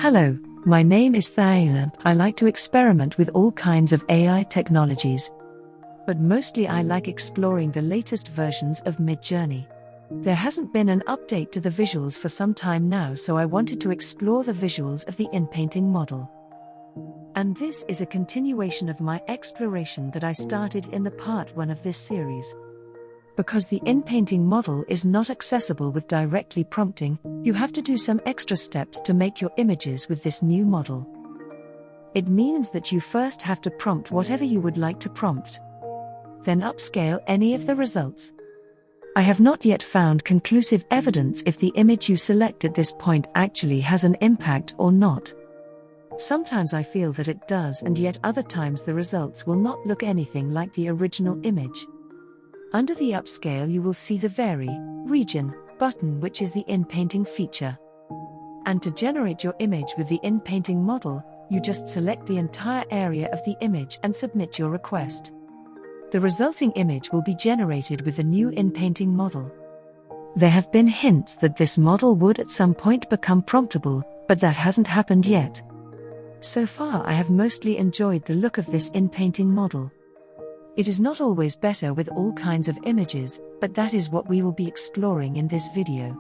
Hello, my name is Thayan and I like to experiment with all kinds of AI technologies. But mostly I like exploring the latest versions of Midjourney. There hasn't been an update to the visuals for some time now, so I wanted to explore the visuals of the Inpainting model. And this is a continuation of my exploration that I started in the part 1 of this series. Because the Inpainting model is not accessible with directly prompting, you have to do some extra steps to make your images with this new model. It means that you first have to prompt whatever you would like to prompt. Then upscale any of the results. I have not yet found conclusive evidence if the image you select at this point actually has an impact or not. Sometimes I feel that it does, and yet other times the results will not look anything like the original image. Under the upscale you will see the Vary region button, which is the Inpainting feature. And to generate your image with the Inpainting model, you just select the entire area of the image and submit your request. The resulting image will be generated with the new Inpainting model. There have been hints that this model would at some point become promptable, but that hasn't happened yet. So far I have mostly enjoyed the look of this Inpainting model. It is not always better with all kinds of images, but that is what we will be exploring in this video.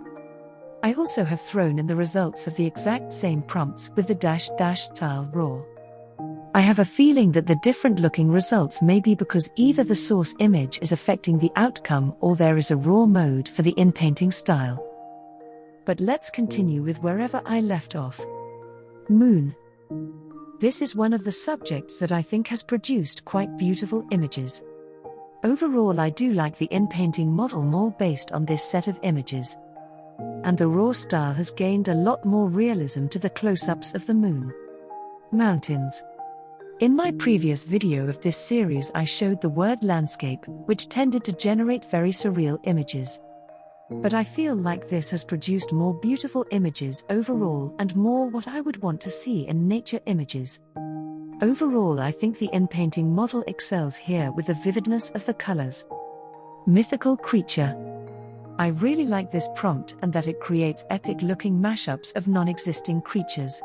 I also have thrown in the results of the exact same prompts with the --style raw. I have a feeling that the different looking results may be because either the source image is affecting the outcome or there is a raw mode for the Inpainting style. But let's continue with wherever I left off. Moon. This is one of the subjects that I think has produced quite beautiful images. Overall I do like the Inpainting model more based on this set of images. And the raw style has gained a lot more realism to the close-ups of the moon. Mountains. In my previous video of this series I showed the word landscape, which tended to generate very surreal images. But I feel like this has produced more beautiful images overall and more what I would want to see in nature images. Overall I think the Inpainting model excels here with the vividness of the colors. Mythical creature. I really like this prompt and that it creates epic-looking mashups of non-existing creatures.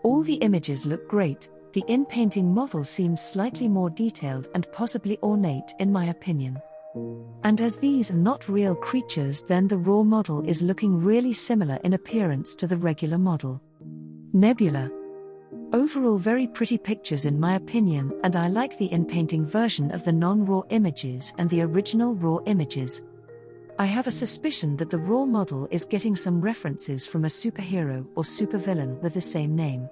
All the images look great. The Inpainting model seems slightly more detailed and possibly ornate in my opinion. And as these are not real creatures, then the raw model is looking really similar in appearance to the regular model. Nebula. Overall very pretty pictures in my opinion, and I like the Inpainting version of the non-raw images and the original raw images. I have a suspicion that the raw model is getting some references from a superhero or supervillain with the same name.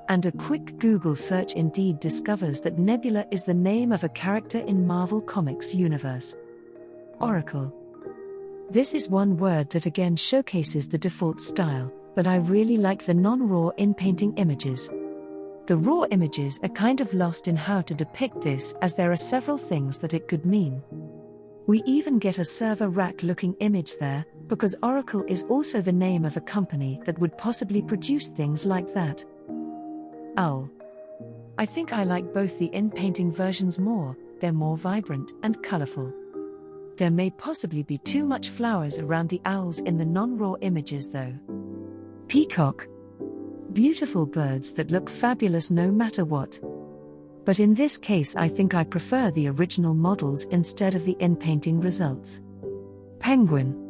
And a quick Google search indeed discovers that Nebula is the name of a character in Marvel Comics universe. Oracle. This is one word that again showcases the default style, but I really like the non-raw Inpainting images. The raw images are kind of lost in how to depict this, as there are several things that it could mean. We even get a server rack looking image there, because Oracle is also the name of a company that would possibly produce things like that. Owl. I think I like both the Inpainting versions more, they're more vibrant and colorful. There may possibly be too much flowers around the owls in the non-raw images though. Peacock. Beautiful birds that look fabulous no matter what. But in this case I think I prefer the original models instead of the Inpainting results. Penguin.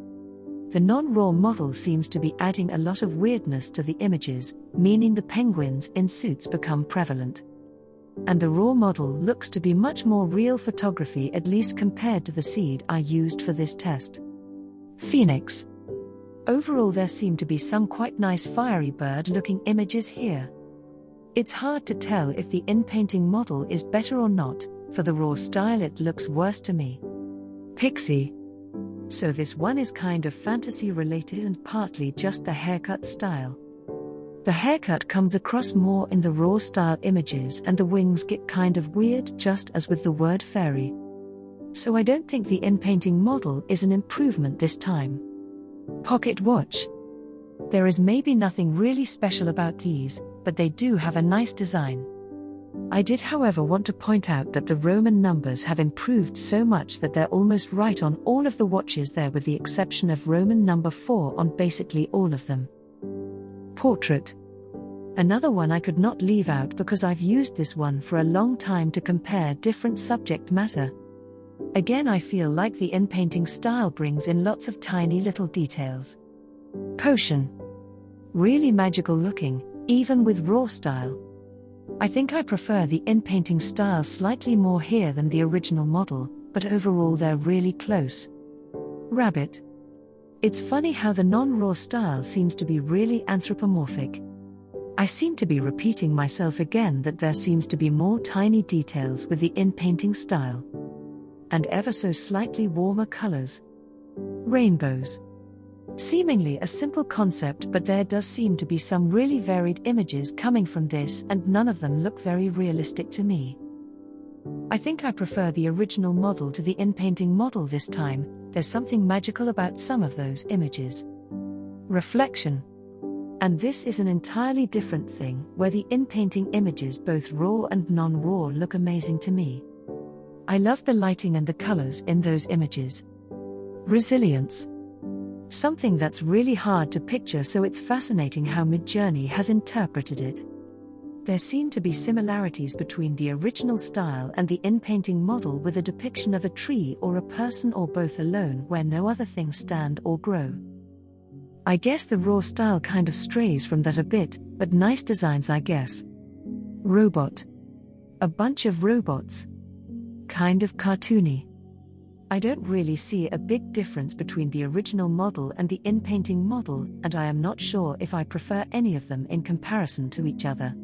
The non-raw model seems to be adding a lot of weirdness to the images, meaning the penguins in suits become prevalent. And the raw model looks to be much more real photography, at least compared to the seed I used for this test. Phoenix. Overall there seem to be some quite nice fiery bird-looking images here. It's hard to tell if the Inpainting model is better or not. For the raw style it looks worse to me. Pixie. So this one is kind of fantasy related and partly just the haircut style. The haircut comes across more in the raw style images and the wings get kind of weird, just as with the word fairy. So I don't think the Inpainting model is an improvement this time. Pocket watch. There is maybe nothing really special about these, but they do have a nice design. I did however want to point out that the Roman numbers have improved so much that they're almost right on all of the watches there, with the exception of Roman number 4 on basically all of them. Portrait. Another one I could not leave out because I've used this one for a long time to compare different subject matter. Again, I feel like the Inpainting style brings in lots of tiny little details. Potion. Really magical looking, even with raw style. I think I prefer the Inpainting style slightly more here than the original model, but overall they're really close. Rabbit. It's funny how the non-raw style seems to be really anthropomorphic. I seem to be repeating myself again that there seems to be more tiny details with the Inpainting style. And ever so slightly warmer colors. Rainbows. Seemingly a simple concept, but there does seem to be some really varied images coming from this, and none of them look very realistic to me. I think I prefer the original model to the Inpainting model this time. There's something magical about some of those images. Reflection. And this is an entirely different thing, where the Inpainting images, both raw and non-raw, look amazing to me. I love the lighting and the colors in those images. Resilience. Something that's really hard to picture, so it's fascinating how Midjourney has interpreted it. There seem to be similarities between the original style and the Inpainting model, with a depiction of a tree or a person or both alone where no other things stand or grow. I guess the raw style kind of strays from that a bit, but nice designs, I guess. Robot. A bunch of robots. Kind of cartoony. I don't really see a big difference between the original model and the Inpainting model, and I am not sure if I prefer any of them in comparison to each other.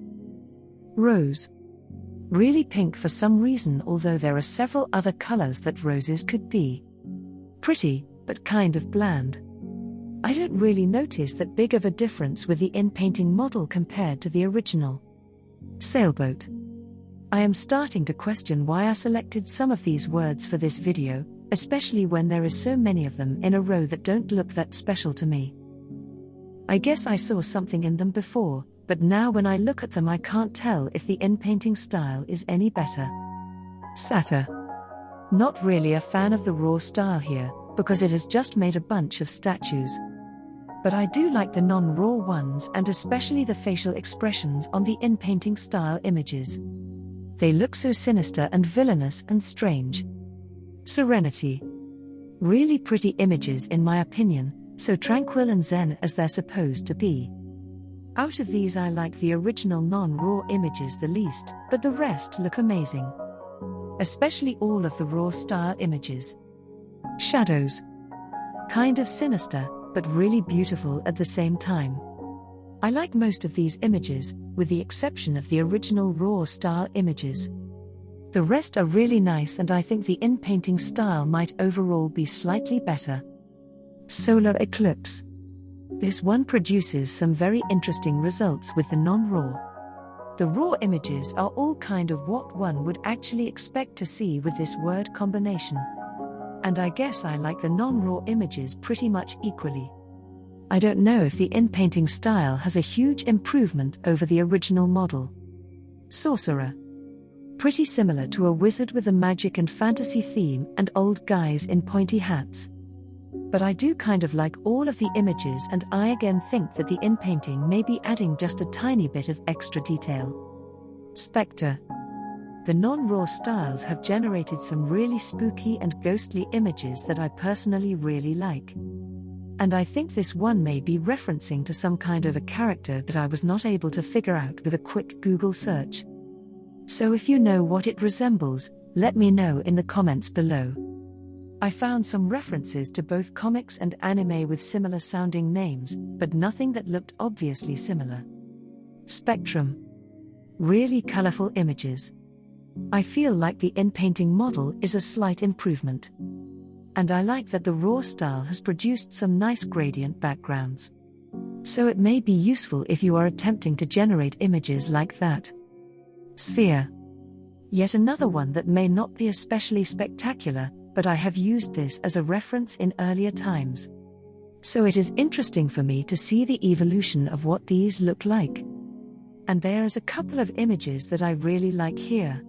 Rose. Really pink for some reason, although there are several other colors that roses could be. Pretty, but kind of bland. I don't really notice that big of a difference with the Inpainting model compared to the original. Sailboat. I am starting to question why I selected some of these words for this video, especially when there is so many of them in a row that don't look that special to me. I guess I saw something in them before, but now when I look at them I can't tell if the Inpainting style is any better. Satyr. Not really a fan of the raw style here, because it has just made a bunch of statues. But I do like the non-raw ones, and especially the facial expressions on the Inpainting style images. They look so sinister and villainous and strange. Serenity. Really pretty images in my opinion, so tranquil and zen as they're supposed to be. Out of these I like the original non-raw images the least, but the rest look amazing. Especially all of the raw style images. Shadows. Kind of sinister, but really beautiful at the same time. I like most of these images, with the exception of the original raw style images. The rest are really nice, and I think the Inpainting style might overall be slightly better. Solar eclipse. This one produces some very interesting results with the non-raw. The raw images are all kind of what one would actually expect to see with this word combination. And I guess I like the non-raw images pretty much equally. I don't know if the Inpainting style has a huge improvement over the original model. Sorcerer. Pretty similar to a wizard with a magic and fantasy theme and old guys in pointy hats. But I do kind of like all of the images, and I again think that the Inpainting may be adding just a tiny bit of extra detail. Specter. The non-raw styles have generated some really spooky and ghostly images that I personally really like. And I think this one may be referencing to some kind of a character that I was not able to figure out with a quick Google search. So if you know what it resembles, let me know in the comments below. I found some references to both comics and anime with similar sounding names, but nothing that looked obviously similar. Spectrum. Really colorful images. I feel like the Inpainting model is a slight improvement. And I like that the raw style has produced some nice gradient backgrounds. So it may be useful if you are attempting to generate images like that. Sphere. Yet another one that may not be especially spectacular, but I have used this as a reference in earlier times. So it is interesting for me to see the evolution of what these look like. And there is a couple of images that I really like here.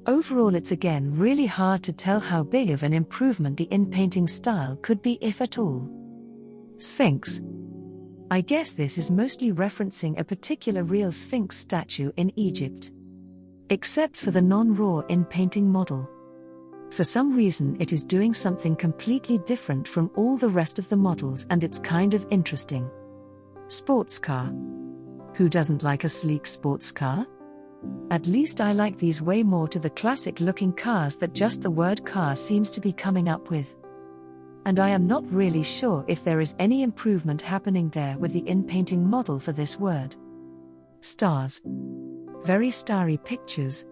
Overall, it's again really hard to tell how big of an improvement the Inpainting style could be, if at all. Sphinx. I guess this is mostly referencing a particular real sphinx statue in Egypt. Except for the non-raw Inpainting model. For some reason it is doing something completely different from all the rest of the models, and it's kind of interesting. Sportscar. Who doesn't like a sleek sports car? At least I like these way more to the classic-looking cars that just the word car seems to be coming up with. And I am not really sure if there is any improvement happening there with the Inpainting model for this word. Stars. Very starry pictures.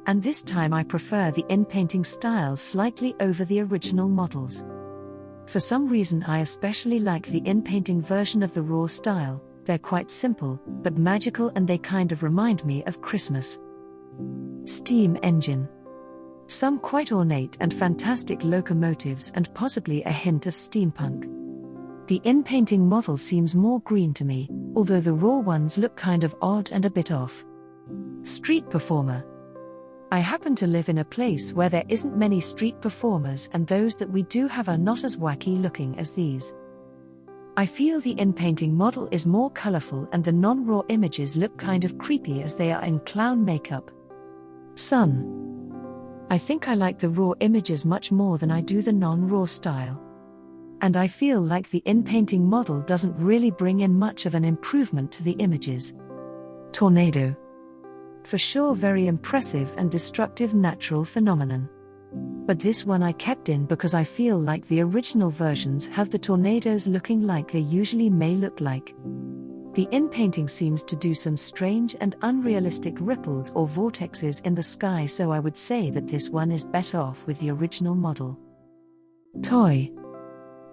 And this time I prefer the Inpainting style slightly over the original models. For some reason I especially like the Inpainting version of the raw style. They're quite simple, but magical, and they kind of remind me of Christmas. Steam engine. Some quite ornate and fantastic locomotives and possibly a hint of steampunk. The Inpainting model seems more green to me, although the raw ones look kind of odd and a bit off. Street performer. I happen to live in a place where there isn't many street performers, and those that we do have are not as wacky looking as these. I feel the Inpainting model is more colorful and the non-raw images look kind of creepy as they are in clown makeup. Sun. I think I like the raw images much more than I do the non-raw style. And I feel like the Inpainting model doesn't really bring in much of an improvement to the images. Tornado. For sure, very impressive and destructive natural phenomenon. But this one I kept in because I feel like the original versions have the tornadoes looking like they usually may look like. The Inpainting seems to do some strange and unrealistic ripples or vortexes in the sky, so I would say that this one is better off with the original model. Toy.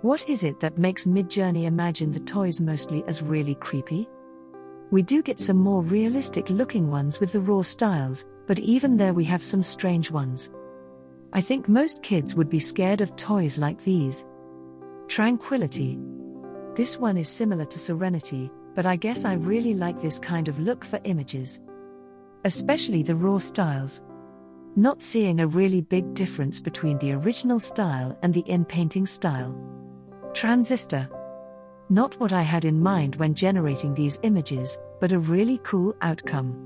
What is it that makes Midjourney imagine the toys mostly as really creepy? We do get some more realistic looking ones with the raw styles, but even there we have some strange ones. I think most kids would be scared of toys like these. Tranquility. This one is similar to Serenity, but I guess I really like this kind of look for images. Especially the raw styles. Not seeing a really big difference between the original style and the Inpainting style. Transistor. Not what I had in mind when generating these images, but a really cool outcome.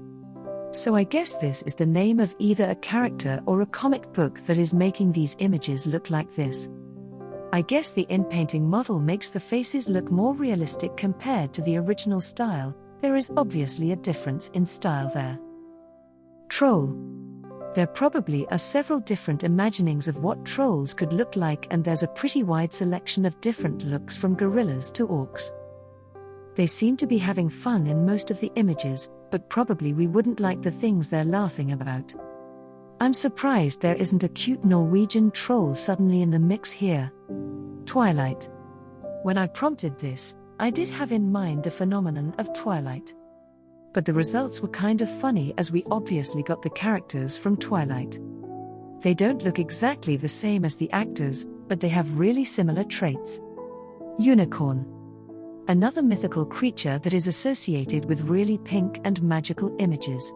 So I guess this is the name of either a character or a comic book that is making these images look like this. I guess the Inpainting model makes the faces look more realistic compared to the original style. There is obviously a difference in style there. Troll. There probably are several different imaginings of what trolls could look like, and there's a pretty wide selection of different looks from gorillas to orcs. They seem to be having fun in most of the images, but probably we wouldn't like the things they're laughing about. I'm surprised there isn't a cute Norwegian troll suddenly in the mix here. Twilight. When I prompted this, I did have in mind the phenomenon of Twilight. But the results were kind of funny as we obviously got the characters from Twilight. They don't look exactly the same as the actors, but they have really similar traits. Unicorn. Another mythical creature that is associated with really pink and magical images.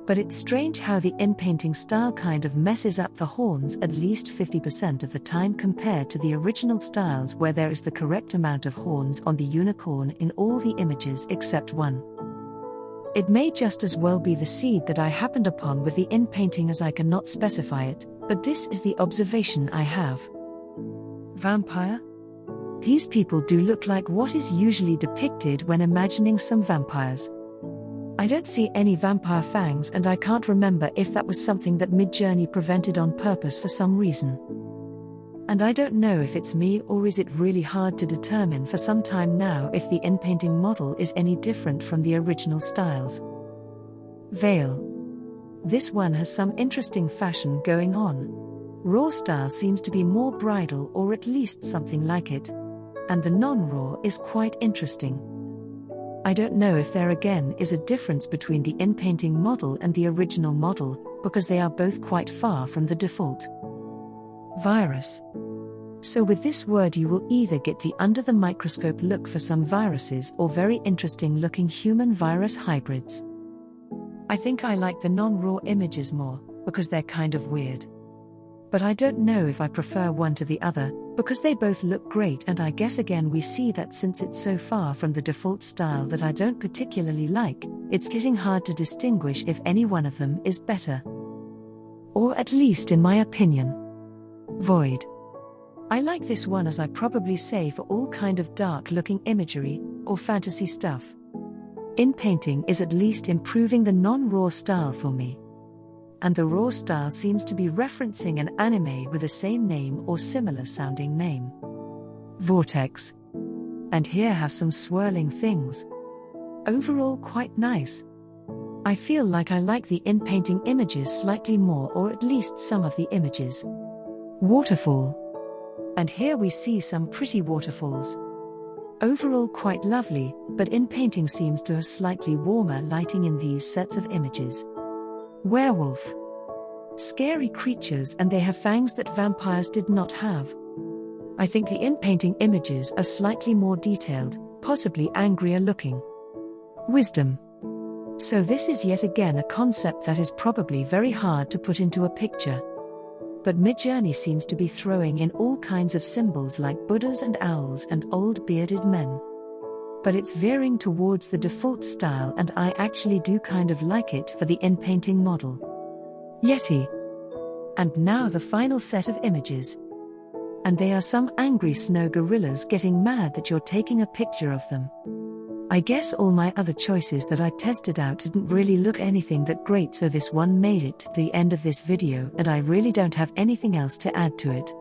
But it's strange how the Inpainting style kind of messes up the horns at least 50% of the time compared to the original styles, where there is the correct amount of horns on the unicorn in all the images except one. It may just as well be the seed that I happened upon with the Inpainting, as I cannot specify it, but this is the observation I have. Vampire? These people do look like what is usually depicted when imagining some vampires. I don't see any vampire fangs, and I can't remember if that was something that Midjourney prevented on purpose for some reason. And I don't know if it's me or is it really hard to determine for some time now if the Inpainting model is any different from the original styles. Veil. This one has some interesting fashion going on. Raw style seems to be more bridal, or at least something like it. And the non-raw is quite interesting. I don't know if there again is a difference between the Inpainting model and the original model, because they are both quite far from the default. Virus. So with this word you will either get the under the microscope look for some viruses or very interesting looking human virus hybrids. I think I like the non-raw images more, because they're kind of weird. But I don't know if I prefer one to the other, because they both look great, and I guess again we see that since it's so far from the default style that I don't particularly like, it's getting hard to distinguish if any one of them is better. Or at least in my opinion. Void. I like this one, as I probably say, for all kind of dark-looking imagery, or fantasy stuff. Inpainting is at least improving the non-raw style for me. And the raw style seems to be referencing an anime with the same name or similar sounding name. Vortex. And here have some swirling things. Overall quite nice. I feel like I like the inpainting images slightly more, or at least some of the images. Waterfall. And here we see some pretty waterfalls. Overall quite lovely, but inpainting seems to have slightly warmer lighting in these sets of images. Werewolf. Scary creatures, and they have fangs that vampires did not have. I think the inpainting images are slightly more detailed, possibly angrier looking. Wisdom. So this is yet again a concept that is probably very hard to put into a picture. But Midjourney seems to be throwing in all kinds of symbols like Buddhas and owls and old bearded men. But it's veering towards the default style, and I actually do kind of like it for the inpainting model. Yeti. And now the final set of images. And they are some angry snow gorillas getting mad that you're taking a picture of them. I guess all my other choices that I tested out didn't really look anything that great, so this one made it to the end of this video, and I really don't have anything else to add to it.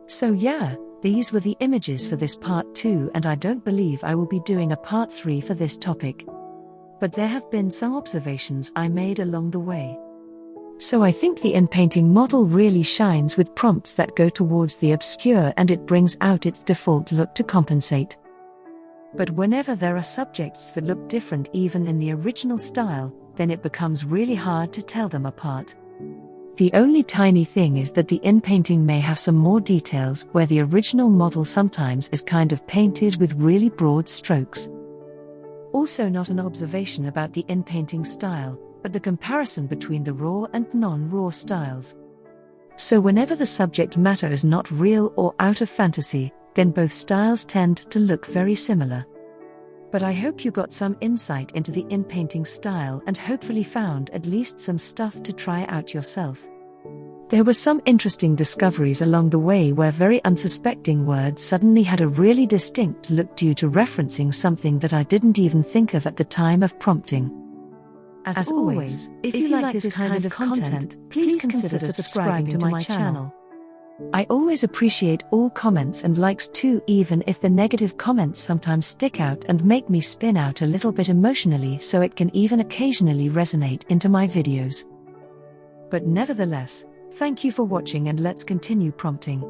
So yeah, these were the images for this part 2, and I don't believe I will be doing a part 3 for this topic. But there have been some observations I made along the way. So I think the inpainting model really shines with prompts that go towards the obscure, and it brings out its default look to compensate. But whenever there are subjects that look different even in the original style, then it becomes really hard to tell them apart. The only tiny thing is that the inpainting may have some more details, where the original model sometimes is kind of painted with really broad strokes. Also, not an observation about the inpainting style, but the comparison between the raw and non-raw styles. So whenever the subject matter is not real or out of fantasy, then both styles tend to look very similar. But I hope you got some insight into the inpainting style and hopefully found at least some stuff to try out yourself. There were some interesting discoveries along the way, where very unsuspecting words suddenly had a really distinct look due to referencing something that I didn't even think of at the time of prompting. As always, if you like this kind of content, please consider subscribing to my channel. I always appreciate all comments and likes too, even if the negative comments sometimes stick out and make me spin out a little bit emotionally, so it can even occasionally resonate into my videos. But nevertheless, thank you for watching, and let's continue prompting.